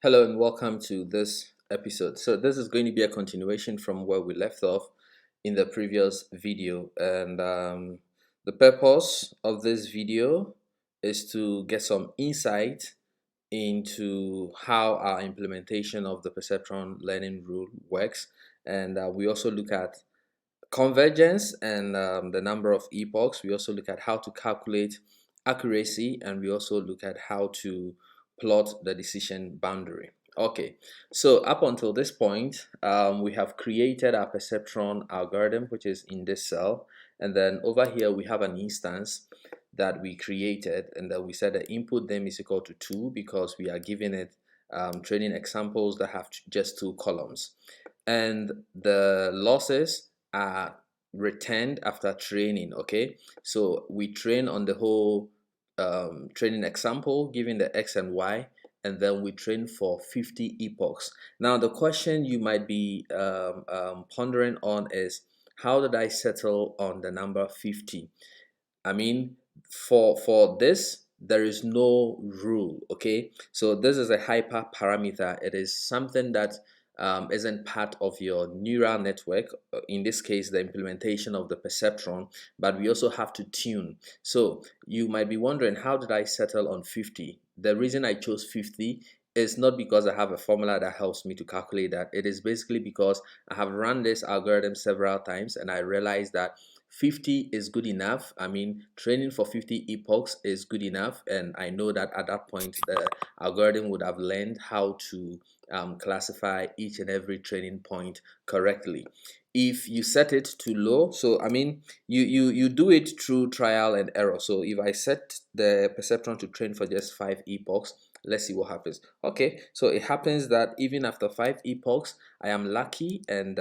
Hello and welcome to this episode. So this is going to be a continuation from where we left off in the previous video, and the purpose of this video is to get some insight into how our implementation of the perceptron learning rule works, and we also look at convergence and the number of epochs. We also look at how to calculate accuracy, and we also look at how to plot the decision boundary. Okay, so up until this point, we have created our perceptron algorithm, which is in this cell, and then over here we have an instance that we created, and then we said the input them is equal to 2 because we are giving it training examples that have just 2 columns, and the losses are returned after training. Okay, so we train on the whole training example given the x and y, and then we train for 50 epochs. Now the question you might be pondering on is, how did I settle on the number 50? I mean, for this there is no rule. Okay, so this is a hyper parameter. It is something that isn't part of your neural network, in this case the implementation of the perceptron, but we also have to tune. So you might be wondering, how did I settle on 50? The reason I chose 50 is not because I have a formula that helps me to calculate that. It is basically because I have run this algorithm several times and I realized that 50 is good enough. I mean, training for 50 epochs is good enough, and I know that at that point the algorithm would have learned how to classify each and every training point correctly. If you set it too low, so I mean, you do it through trial and error. So if I set the perceptron to train for just 5 epochs, let's see what happens. Okay, so it happens that even after 5 epochs I am lucky, and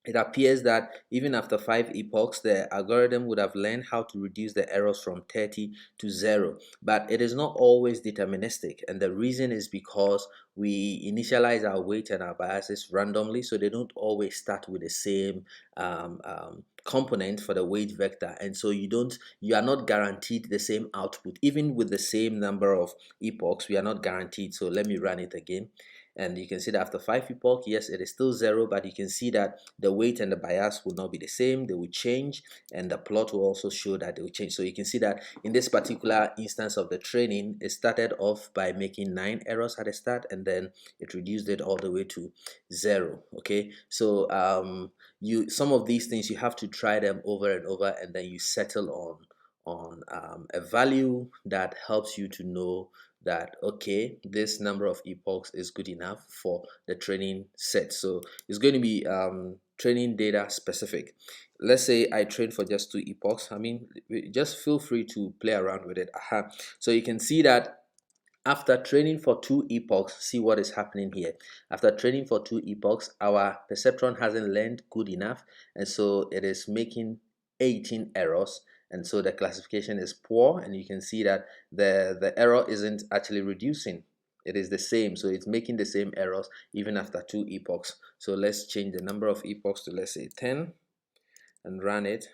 it appears that even after 5 epochs, the algorithm would have learned how to reduce the errors from 30 to 0. But it is not always deterministic, and the reason is because we initialize our weight and our biases randomly, so they don't always start with the same component for the weight vector, and so you are not guaranteed the same output. Even with the same number of epochs, we are not guaranteed. So let me run it again. And you can see that after 5 epoch, yes, it is still 0, but you can see that the weight and the bias will not be the same. They will change, and the plot will also show that they will change. So you can see that in this particular instance of the training, it started off by making 9 errors at the start, and then it reduced it all the way to 0. Okay, so some of these things you have to try them over and over, and then you settle on a value that helps you to know that, okay, this number of epochs is good enough for the training set. So it's going to be training data specific. Let's say I train for just 2 epochs. I mean, just feel free to play around with it. So you can see that after training for 2 epochs, see what is happening here. After training for 2 epochs, our perceptron hasn't learned good enough, and so it is making 18 errors, and so the classification is poor, and you can see that the error isn't actually reducing. It is the same, so it's making the same errors even after 2 epochs. So let's change the number of epochs to, let's say, 10, and run it.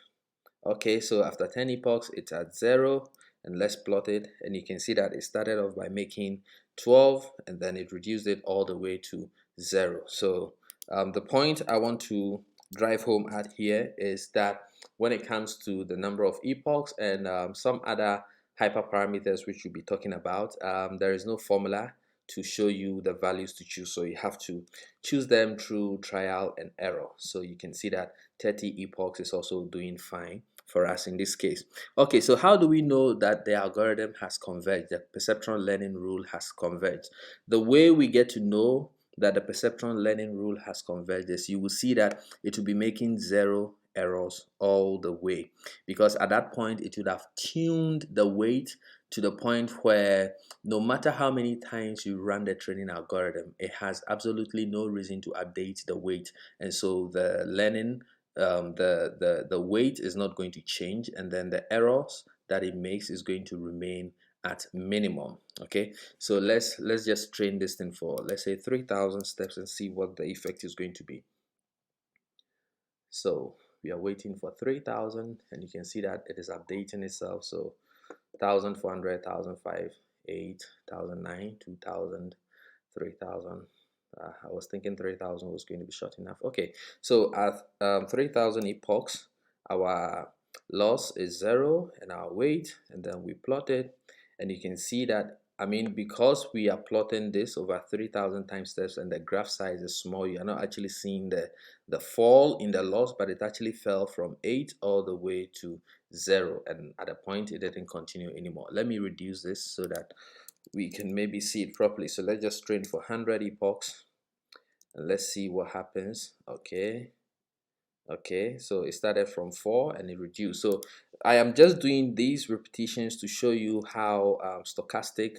Okay, so after 10 epochs it's at 0, and let's plot it, and you can see that it started off by making 12, and then it reduced it all the way to 0. So the point I want to drive home at here is that when it comes to the number of epochs and some other hyperparameters which we'll be talking about, there is no formula to show you the values to choose, so you have to choose them through trial and error. So you can see that 30 epochs is also doing fine for us in this case. Okay, so how do we know that the algorithm has converged, the perceptron learning rule has converged? The way we get to know that the perceptron learning rule has converged is you will see that it will be making 0 errors all the way, because at that point it would have tuned the weight to the point where no matter how many times you run the training algorithm, it has absolutely no reason to update the weight, and so the learning the weight is not going to change, and then the errors that it makes is going to remain at minimum. Okay, so let's just train this thing for, let's say, 3,000 steps and see what the effect is going to be. So we are waiting for 3,000, and you can see that it is updating itself. So 1,400, 1,005, 8, 1,009, 2,000, 3,000. I was thinking 3,000 was going to be short enough. Okay, so at 3,000 epochs, our loss is 0 and our weight, and then we plot it, and you can see that, I mean, because we are plotting this over 3,000 time steps and the graph size is small, you are not actually seeing the fall in the loss, but it actually fell from 8 all the way to 0, and at a point it didn't continue anymore. Let me reduce this so that we can maybe see it properly. So let's just train for 100 epochs and let's see what happens. Okay, so it started from 4 and it reduced. So I am just doing these repetitions to show you how stochastic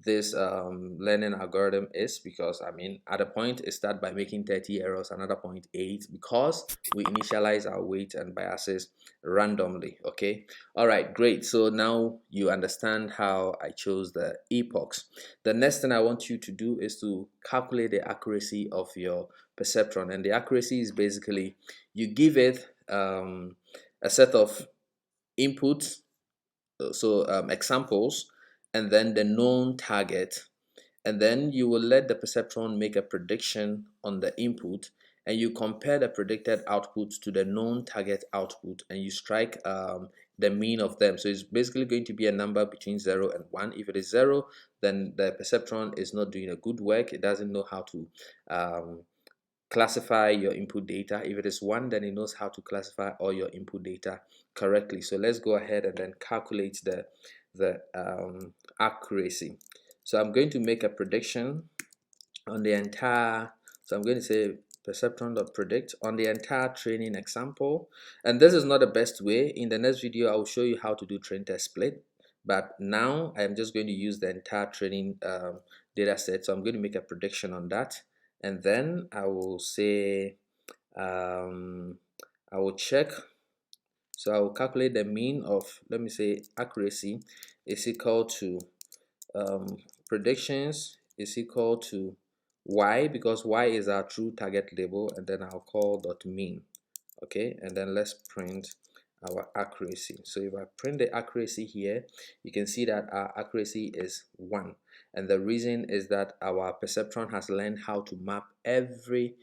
this learning algorithm is, because I mean, at a point it starts by making 30 errors, another point 8, because we initialize our weight and biases randomly. Okay, all right, great. So now you understand how I chose the epochs. The next thing I want you to do is to calculate the accuracy of your perceptron, and the accuracy is basically you give it a set of inputs, so examples, and then the known target, and then you will let the perceptron make a prediction on the input, and you compare the predicted output to the known target output, and you strike the mean of them. So it's basically going to be a number between 0 and 1. If it is 0, then the perceptron is not doing a good work. It doesn't know how to classify your input data. If it is 1, then it knows how to classify all your input data correctly. So let's go ahead and then calculate the accuracy. So I'm going to make a prediction on the entire, so I'm going to say perceptron.predict on the entire training example. And this is not the best way. In the next video, I will show you how to do train test split. But now I am just going to use the entire training data set. So I'm going to make a prediction on that. And then I will say, I will check. So I will calculate the mean of, let me say, accuracy is equal to predictions is equal to y, because y is our true target label, and then I'll call dot mean. Okay, and then let's print our accuracy. So if I print the accuracy here, you can see that our accuracy is 1, and the reason is that our perceptron has learned how to map every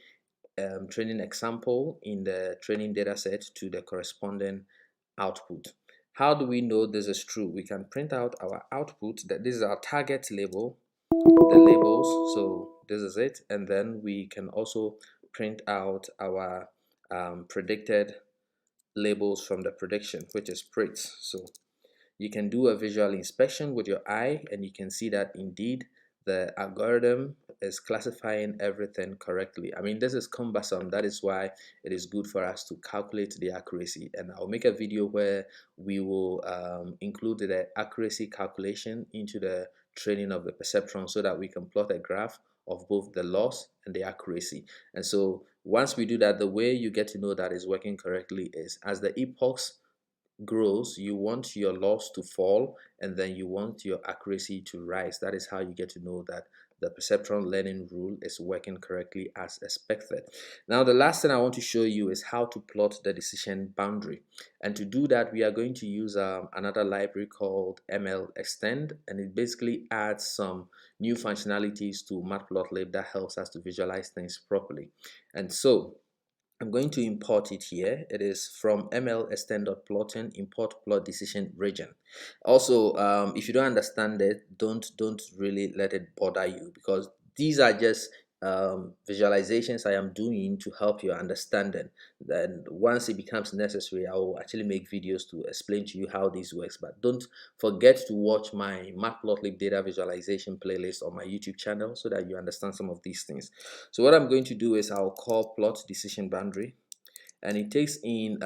training example in the training data set to the corresponding output. How do we know this is true? We can print out our output, that this is our target label, the labels, so this is it, and then we can also print out our predicted labels from the prediction, which is prits. So you can do a visual inspection with your eye, and you can see that indeed the algorithm is classifying everything correctly. I mean, this is cumbersome. That is why it is good for us to calculate the accuracy, and I'll make a video where we will include the accuracy calculation into the training of the perceptron, so that we can plot a graph of both the loss and the accuracy. And so once we do that, the way you get to know that is working correctly is, as the epochs grows, you want your loss to fall, and then you want your accuracy to rise. That is how you get to know that the perceptron learning rule is working correctly as expected. Now, the last thing I want to show you is how to plot the decision boundary. And to do that, we are going to use another library called ML Extend, and it basically adds some new functionalities to Matplotlib that helps us to visualize things properly. And so I'm going to import it here. It is from ml extend.plotting, import plot decision region. Also, if you don't understand it, don't really let it bother you, because these are just visualizations I am doing to help your understanding. Then once it becomes necessary, I will actually make videos to explain to you how this works. But don't forget to watch my Matplotlib data visualization playlist on my YouTube channel, so that you understand some of these things. So what I'm going to do is I'll call plot decision boundary, and it takes in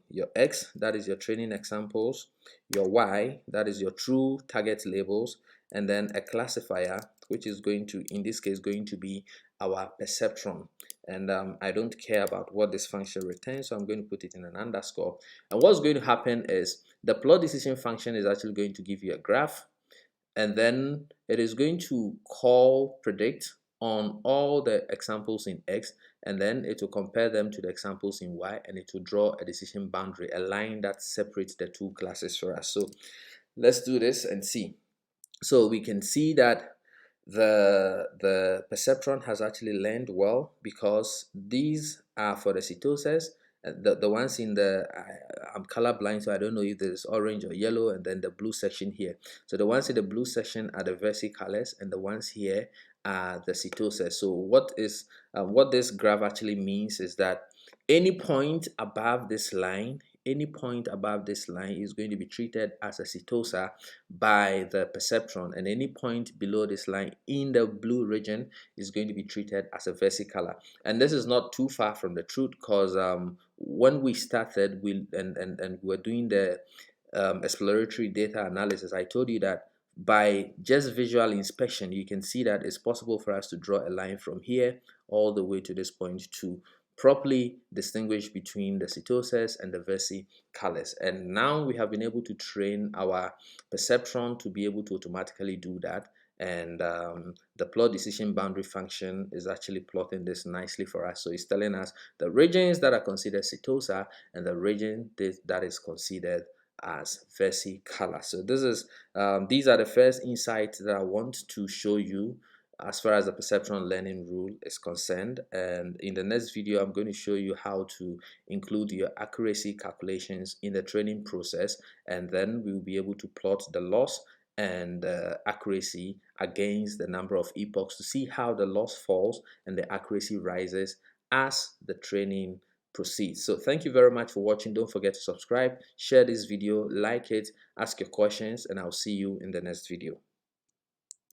your X, that is your training examples, your Y, that is your true target labels, and then a classifier, which is going to, in this case, going to be our perceptron. And I don't care about what this function returns, so I'm going to put it in an underscore. And what's going to happen is the plot decision function is actually going to give you a graph, and then it is going to call predict on all the examples in X, and then it will compare them to the examples in Y, and it will draw a decision boundary, a line that separates the two classes for us. So let's do this and see. So we can see that the perceptron has actually learned well, because these are for the setoses. The ones in the I'm colorblind, so I don't know if there's orange or yellow, and then the blue section here. So the ones in the blue section are the vesicales, and the ones here are the setoses. So what this graph actually means is that any point above this line, is going to be treated as a setosa by the perceptron, and any point below this line in the blue region is going to be treated as a vesicular. And this is not too far from the truth, because when we started, we were doing the exploratory data analysis, I told you that by just visual inspection, you can see that it's possible for us to draw a line from here all the way to this point to properly distinguish between the setoses and the vesicales. And now we have been able to train our perceptron to be able to automatically do that. And the plot decision boundary function is actually plotting this nicely for us. So it's telling us the regions that are considered setosa and the region that is considered as vesicular. So these are the first insights that I want to show you as far as the perceptron learning rule is concerned. And in the next video, I'm going to show you how to include your accuracy calculations in the training process, and then we'll be able to plot the loss and accuracy against the number of epochs to see how the loss falls and the accuracy rises as the training proceeds. So thank you very much for watching. Don't forget to subscribe, share this video, like it, ask your questions, and I'll see you in the next video.